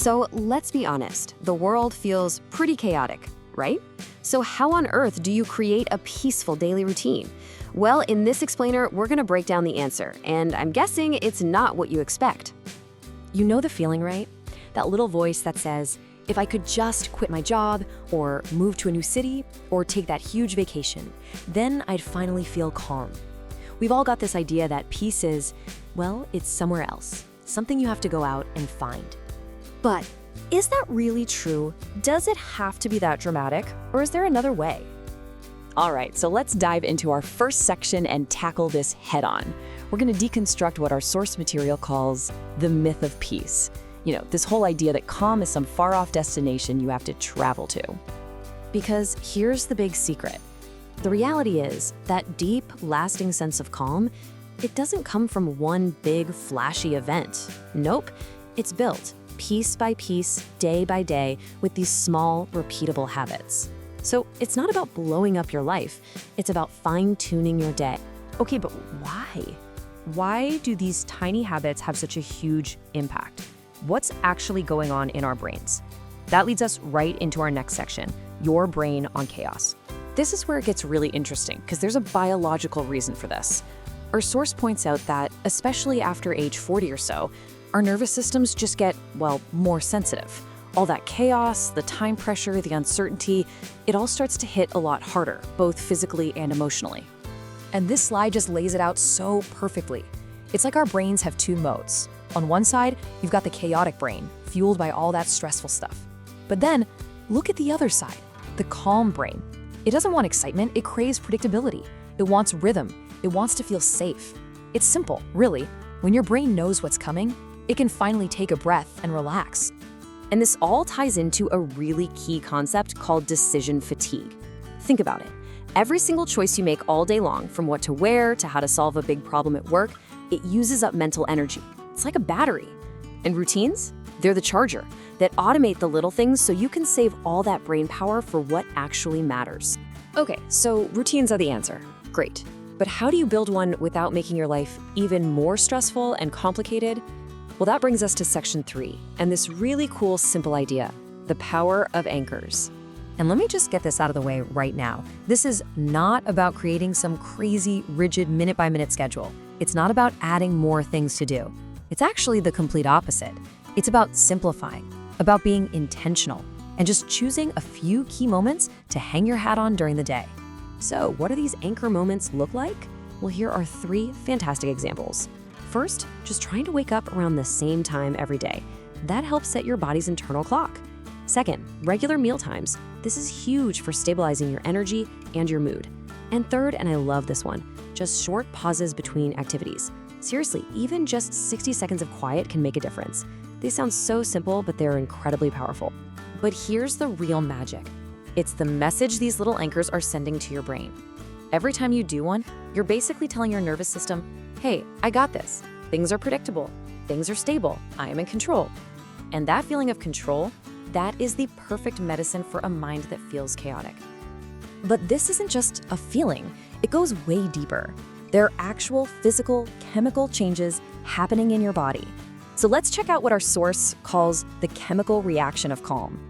So let's be honest, the world feels pretty chaotic, right? So how on earth do you create a peaceful daily routine? Well, in this explainer, we're gonna break down the answer, and I'm guessing it's not what you expect. You know the feeling, right? That little voice that says, if I could just quit my job, or move to a new city, or take that huge vacation, then I'd finally feel calm. We've all got this idea that peace is, well, it's somewhere else, something you have to go out and find. But is that really true? Does it have to be that dramatic, or is there another way? All right, so let's dive into our first section and tackle this head-on. We're going to deconstruct what our source material calls the myth of peace. You know, this whole idea that calm is some far-off destination you have to travel to. Because here's the big secret. The reality is that deep, lasting sense of calm, it doesn't come from one big, flashy event. Nope, it's built piece by piece, day by day, with these small, repeatable habits. So it's not about blowing up your life, it's about fine-tuning your day. Okay, but why? Why do these tiny habits have such a huge impact? What's actually going on in our brains? That leads us right into our next section, your brain on chaos. This is where it gets really interesting, because there's a biological reason for this. Our source points out that, especially after age 40 or so, our nervous systems just get, well, more sensitive. All that chaos, the time pressure, the uncertainty, it all starts to hit a lot harder, both physically and emotionally. And this slide just lays it out so perfectly. It's like our brains have two modes. On one side, you've got the chaotic brain, fueled by all that stressful stuff. But then, look at the other side, the calm brain. It doesn't want excitement, it craves predictability. It wants rhythm, it wants to feel safe. It's simple, really. When your brain knows what's coming, it can finally take a breath and relax. And this all ties into a really key concept called decision fatigue. Think about it. Every single choice you make all day long, from what to wear to how to solve a big problem at work, it uses up mental energy. It's like a battery. And routines? They're the charger that automate the little things so you can save all that brain power for what actually matters. Okay, so routines are the answer. Great. But how do you build one without making your life even more stressful and complicated? Well, that brings us to section 3, and this really cool, simple idea, the power of anchors. And let me just get this out of the way right now. This is not about creating some crazy, rigid, minute-by-minute schedule. It's not about adding more things to do. It's actually the complete opposite. It's about simplifying, about being intentional, and just choosing a few key moments to hang your hat on during the day. So, what do these anchor moments look like? Well, here are 3 fantastic examples. First, just trying to wake up around the same time every day. That helps set your body's internal clock. Second, regular meal times. This is huge for stabilizing your energy and your mood. And third, and I love this one, just short pauses between activities. Seriously, even just 60 seconds of quiet can make a difference. They sound so simple, but they're incredibly powerful. But here's the real magic. It's the message these little anchors are sending to your brain. Every time you do one, you're basically telling your nervous system, hey, I got this. Things are predictable. Things are stable. I am in control. And that feeling of control, that is the perfect medicine for a mind that feels chaotic. But this isn't just a feeling. It goes way deeper. There are actual physical, chemical changes happening in your body. So let's check out what our source calls the chemical reaction of calm.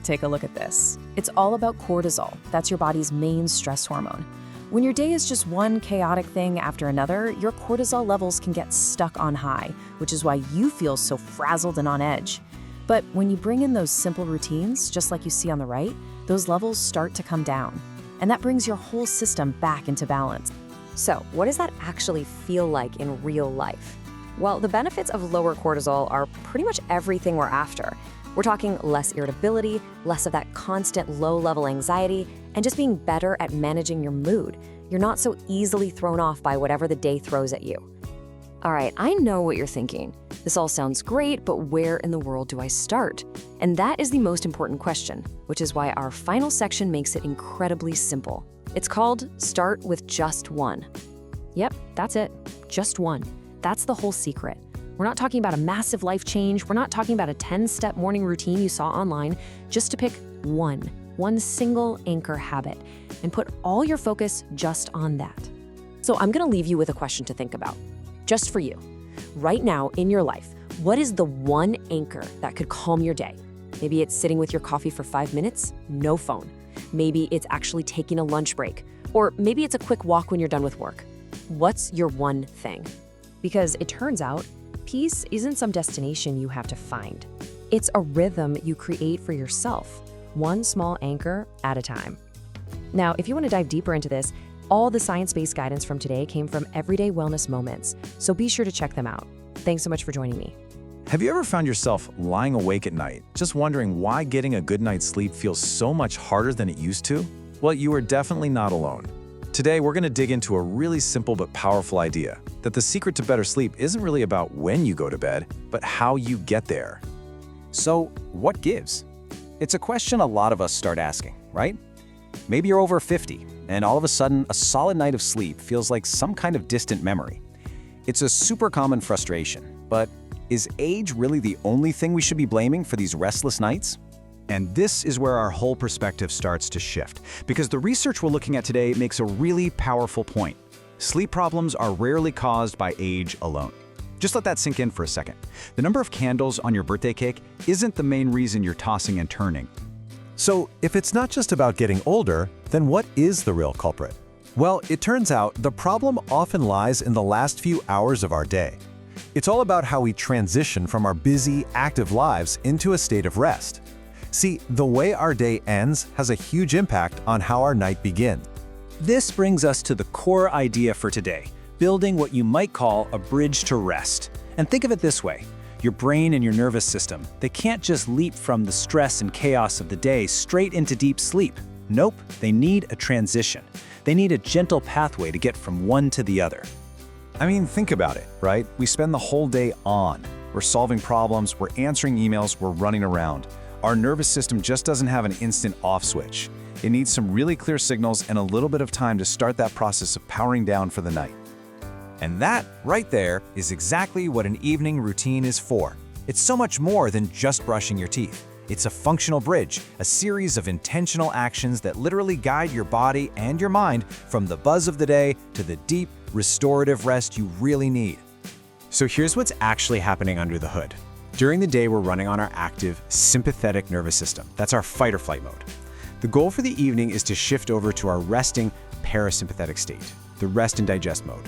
Take a look at this. It's all about cortisol. That's your body's main stress hormone. When your day is just one chaotic thing after another, your cortisol levels can get stuck on high, which is why you feel so frazzled and on edge. But when you bring in those simple routines, just like you see on the right, those levels start to come down. And that brings your whole system back into balance. So, what does that actually feel like in real life? Well, the benefits of lower cortisol are pretty much everything we're after. We're talking less irritability, less of that constant low-level anxiety, and just being better at managing your mood. You're not so easily thrown off by whatever the day throws at you. All right, I know what you're thinking. This all sounds great, but where in the world do I start? And that is the most important question, which is why our final section makes it incredibly simple. It's called Start with Just One. Yep, that's it. Just one. That's the whole secret. We're not talking about a massive life change. We're not talking about a 10-step morning routine you saw online. Just to pick one single anchor habit, and put all your focus just on that. So I'm gonna leave you with a question to think about, just for you. Right now in your life, What is the one anchor that could calm your day? Maybe it's sitting with your coffee for 5 minutes, no phone. Maybe it's actually taking a lunch break. Or maybe it's a quick walk when you're done with work. What's your one thing? Because it turns out, peace isn't some destination you have to find. It's a rhythm you create for yourself, one small anchor at a time. Now, if you want to dive deeper into this, all the science-based guidance from today came from Everyday Wellness Moments, so be sure to check them out. Thanks so much for joining me. Have you ever found yourself lying awake at night, just wondering why getting a good night's sleep feels so much harder than it used to? Well, you are definitely not alone. Today, we're going to dig into a really simple but powerful idea, that the secret to better sleep isn't really about when you go to bed, but how you get there. So, what gives? It's a question a lot of us start asking, right? Maybe you're over 50, and all of a sudden, a solid night of sleep feels like some kind of distant memory. It's a super common frustration, but is age really the only thing we should be blaming for these restless nights? And this is where our whole perspective starts to shift, because the research we're looking at today makes a really powerful point. Sleep problems are rarely caused by age alone. Just let that sink in for a second. The number of candles on your birthday cake isn't the main reason you're tossing and turning. So, if it's not just about getting older, then what is the real culprit? Well, it turns out the problem often lies in the last few hours of our day. It's all about how we transition from our busy, active lives into a state of rest. See, the way our day ends has a huge impact on how our night begins. This brings us to the core idea for today, building what you might call a bridge to rest. And think of it this way. Your brain and your nervous system, they can't just leap from the stress and chaos of the day straight into deep sleep. Nope, they need a transition. They need a gentle pathway to get from one to the other. I mean, think about it, right? We spend the whole day on. We're solving problems, we're answering emails, we're running around. Our nervous system just doesn't have an instant off switch. It needs some really clear signals and a little bit of time to start that process of powering down for the night. And that, right there, is exactly what an evening routine is for. It's so much more than just brushing your teeth. It's a functional bridge, a series of intentional actions that literally guide your body and your mind from the buzz of the day to the deep, restorative rest you really need. So here's what's actually happening under the hood. During the day, we're running on our active, sympathetic nervous system. That's our fight or flight mode. The goal for the evening is to shift over to our resting parasympathetic state, the rest and digest mode.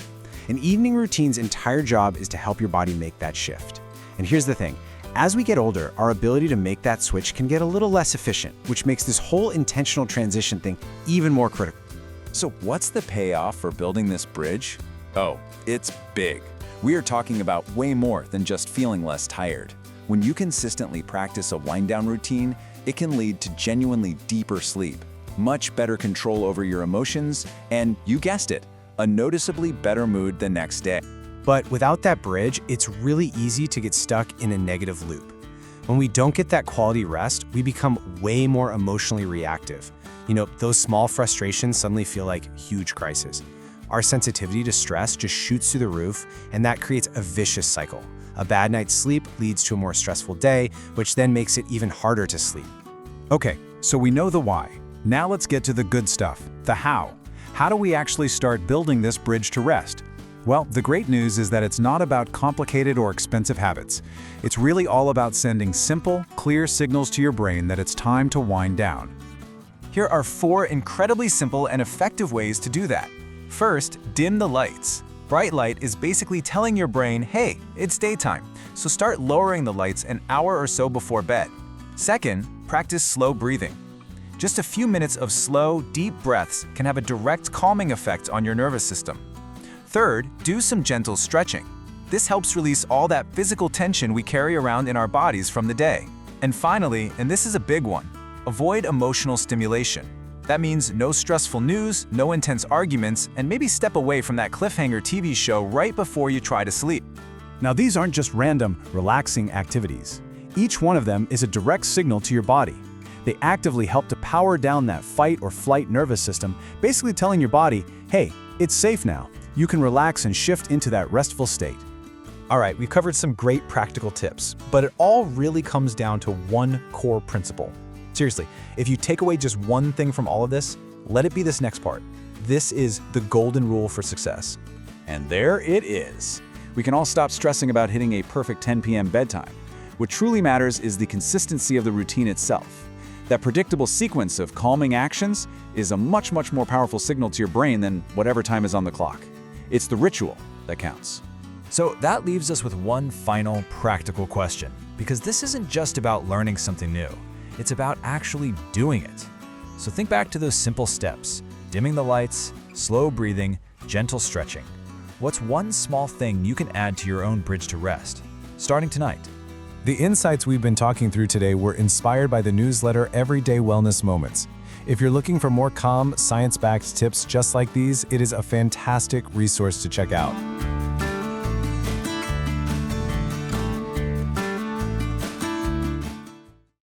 An evening routine's entire job is to help your body make that shift. And here's the thing. As we get older, our ability to make that switch can get a little less efficient, which makes this whole intentional transition thing even more critical. So what's the payoff for building this bridge? Oh, it's big. We are talking about way more than just feeling less tired. When you consistently practice a wind-down routine, it can lead to genuinely deeper sleep, much better control over your emotions, and you guessed it, a noticeably better mood the next day. But without that bridge, it's really easy to get stuck in a negative loop. When we don't get that quality rest, we become way more emotionally reactive. Those small frustrations suddenly feel like huge crises. Our sensitivity to stress just shoots through the roof, and that creates a vicious cycle. A bad night's sleep leads to a more stressful day, which then makes it even harder to sleep. Okay, so we know the why. Now let's get to the good stuff, the how. How do we actually start building this bridge to rest? Well, the great news is that it's not about complicated or expensive habits. It's really all about sending simple, clear signals to your brain that it's time to wind down. Here are 4 incredibly simple and effective ways to do that. First, dim the lights. Bright light is basically telling your brain, hey, it's daytime, so start lowering the lights an hour or so before bed. Second, practice slow breathing. Just a few minutes of slow, deep breaths can have a direct calming effect on your nervous system. Third, do some gentle stretching. This helps release all that physical tension we carry around in our bodies from the day. And finally, and this is a big one, avoid emotional stimulation. That means no stressful news, no intense arguments, and maybe step away from that cliffhanger TV show right before you try to sleep. Now, these aren't just random, relaxing activities. Each one of them is a direct signal to your body. They actively help to power down that fight or flight nervous system, basically telling your body, hey, it's safe now. You can relax and shift into that restful state. All right, we've covered some great practical tips, but it all really comes down to one core principle. Seriously, if you take away just one thing from all of this, let it be this next part. This is the golden rule for success. And there it is. We can all stop stressing about hitting a perfect 10 p.m. bedtime. What truly matters is the consistency of the routine itself. That predictable sequence of calming actions is a much more powerful signal to your brain than whatever time is on the clock. It's the ritual that counts. So that leaves us with one final practical question, because this isn't just about learning something new. It's about actually doing it. So think back to those simple steps: dimming the lights, slow breathing, gentle stretching. What's one small thing you can add to your own bridge to rest, starting tonight? The insights we've been talking through today were inspired by the newsletter Everyday Wellness Moments. If you're looking for more calm, science-backed tips just like these, it is a fantastic resource to check out.